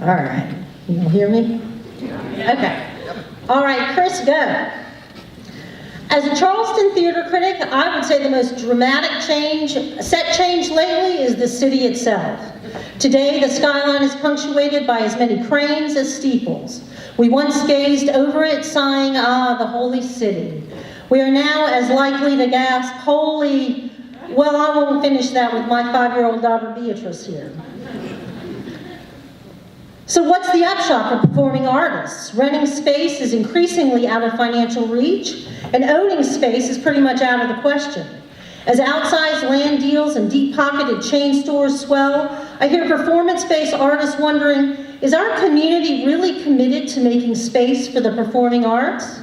All right. You hear me? Okay. All right, Chris, go. As a Charleston theater critic, I would say the most dramatic set change lately is the city itself. Today, the skyline is punctuated by as many cranes as steeples. We once gazed over it, sighing, "Ah, the holy city." We are now as likely to gasp, "Holy..." Well, I won't finish that with my 5-year-old daughter Beatrice here. So what's the upshot for performing artists? Renting space is increasingly out of financial reach, and owning space is pretty much out of the question. As outsized land deals and deep-pocketed chain stores swell, I hear performance-based artists wondering, is our community really committed to making space for the performing arts?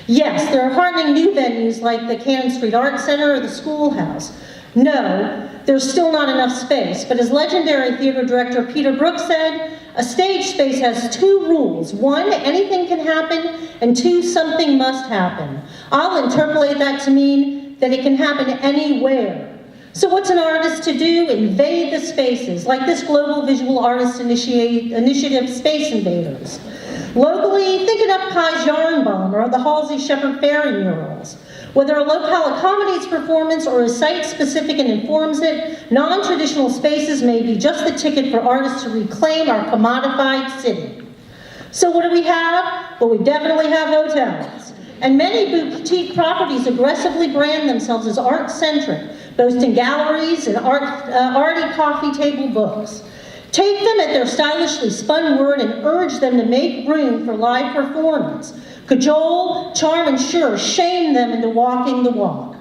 Yes, there are heartening new venues like the Cannon Street Art Center or the Schoolhouse. No, there's still not enough space, but as legendary theater director Peter Brooks said, a stage space has 2 rules. 1, anything can happen, and 2, something must happen. I'll interpolate that to mean that it can happen anywhere. So what's an artist to do? Invade the spaces, like this Global Visual Artists Initiative Space Invaders. Locally, think it up Kai's Yarn Bomb or the Halsey Shepherd Ferry murals. Whether a locale accommodates performance or is site-specific and informs it, non-traditional spaces may be just the ticket for artists to reclaim our commodified city. So what do we have? Well, we definitely have hotels. And many boutique properties aggressively brand themselves as art-centric, boasting galleries and arty coffee table books. Take them at their stylishly spun word and urge them to make room for live performance. Cajole, charm, and shame them into walking the walk.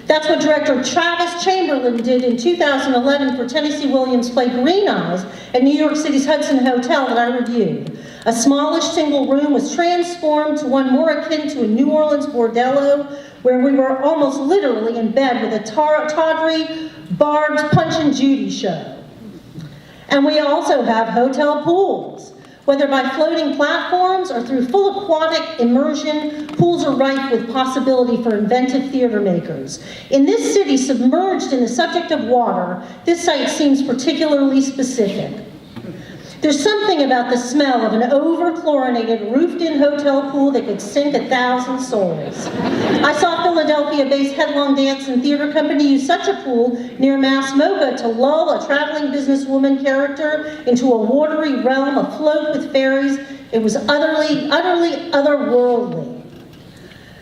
That's what director Travis Chamberlain did in 2011 for Tennessee Williams' play Green Eyes at New York City's Hudson Hotel that I reviewed. A smallish single room was transformed to one more akin to a New Orleans bordello, where we were almost literally in bed with a tawdry, barbed Punch and Judy show. And we also have hotel pools. Whether by floating platforms or through full aquatic immersion, pools are rife with possibility for inventive theater makers. In this city submerged in the subject of water, this site seems particularly specific. There's something about the smell of an over-chlorinated, roofed-in hotel pool that could sink 1,000 souls. I saw Philadelphia-based Headlong Dance and Theater Company use such a pool near Mass Mocha to lull a traveling businesswoman character into a watery realm afloat with fairies. It was utterly otherworldly.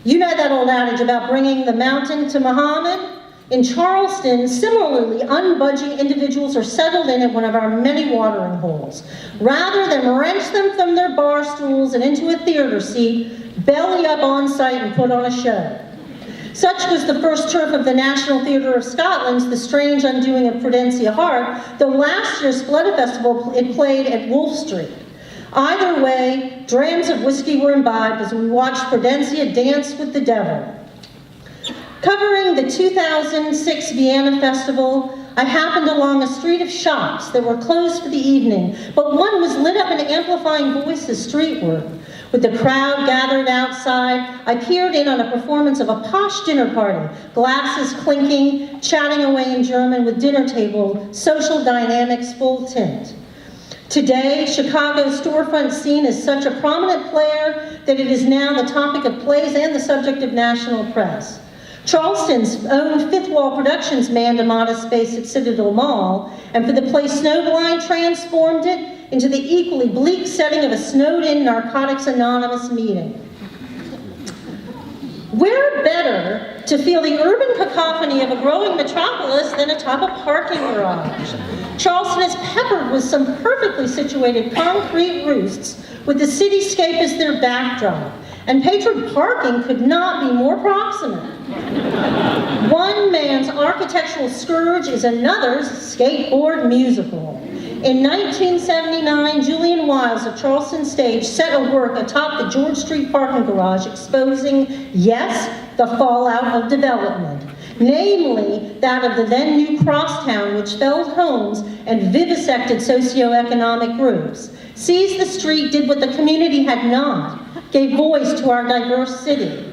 You know that old adage about bringing the mountain to Muhammad? In Charleston, similarly, unbudging individuals are settled in at one of our many watering holes. Rather than wrench them from their bar stools and into a theater seat, belly up on site and put on a show. Such was the first turf of the National Theatre of Scotland's The Strange Undoing of Prudencia Hart, though last year's Spletta Festival it played at Wolf Street. Either way, drams of whiskey were imbibed as we watched Prudencia dance with the devil. Covering the 2006 Vienna Festival, I happened along a street of shops that were closed for the evening, but one was lit up and amplifying voices streetward. With the crowd gathered outside, I peered in on a performance of a posh dinner party, glasses clinking, chatting away in German with dinner table, social dynamics full tint. Today, Chicago's storefront scene is such a prominent player that it is now the topic of plays and the subject of national press. Charleston's own Fifth Wall Productions manned a modest space at Citadel Mall, and for the play Snowblind transformed it into the equally bleak setting of a snowed-in Narcotics Anonymous meeting. Where better to feel the urban cacophony of a growing metropolis than atop a parking garage? Charleston is peppered with some perfectly situated concrete roosts with the cityscape as their backdrop, and patron parking could not be more proximate. One man's architectural scourge is another's skateboard musical. In 1979, Julian Wiles of Charleston Stage set a work atop the George Street parking garage exposing, yes, the fallout of development, namely that of the then new crosstown which felled homes and vivisected socioeconomic groups. Seized the street, did what the community had not, gave voice to our diverse city.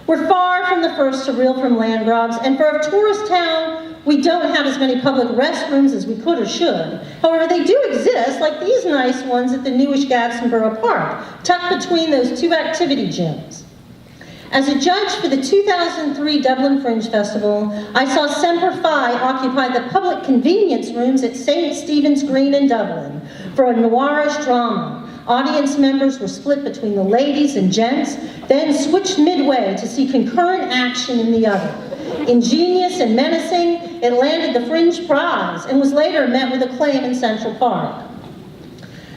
We're far from the first to reel from land grabs, and for a tourist town, We don't have as many public restrooms as we could or should. However, they do exist, like these nice ones at the newish Gadsden Borough Park, tucked between those two activity gyms. As a judge for the 2003 Dublin Fringe Festival, I saw Semper Fi occupy the public convenience rooms at St. Stephen's Green in Dublin for a noirish drama. Audience members were split between the ladies and gents, then switched midway to see concurrent action in the other. Ingenious and menacing, it landed the Fringe Prize and was later met with acclaim in Central Park.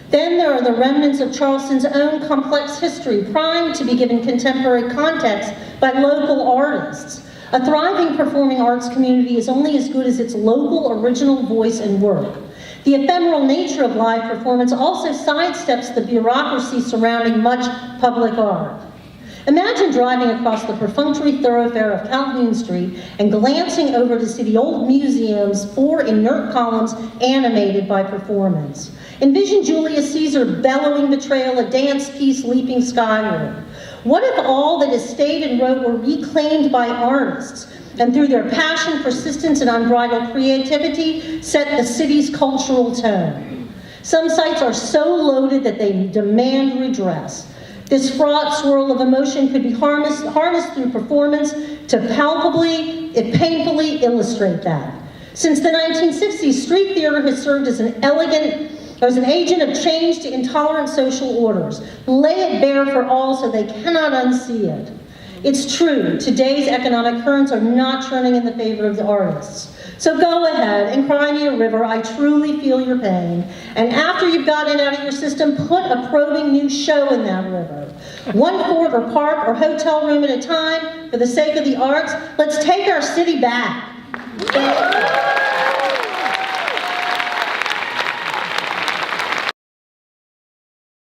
Then there are the remnants of Charleston's own complex history, primed to be given contemporary context by local artists. A thriving performing arts community is only as good as its local original voice and work. The ephemeral nature of live performance also sidesteps the bureaucracy surrounding much public art. Imagine driving across the perfunctory thoroughfare of Calhoun Street and glancing over to see the old museum's 4 inert columns animated by performance. Envision Julius Caesar bellowing betrayal, a dance piece leaping skyward. What if all that is stayed and wrote were reclaimed by artists, and through their passion, persistence, and unbridled creativity, set the city's cultural tone? Some sites are so loaded that they demand redress. This fraught swirl of emotion could be harnessed through performance to palpably, if painfully, illustrate that. Since the 1960s, street theater has served as an agent of change to intolerant social orders. Lay it bare for all so they cannot unsee it. It's true, today's economic currents are not turning in the favor of the artists. So go ahead and cry me a river. I truly feel your pain. And after you've gotten it out of your system, put a probing new show in that river. One fort or park or hotel room at a time, for the sake of the arts, let's take our city back.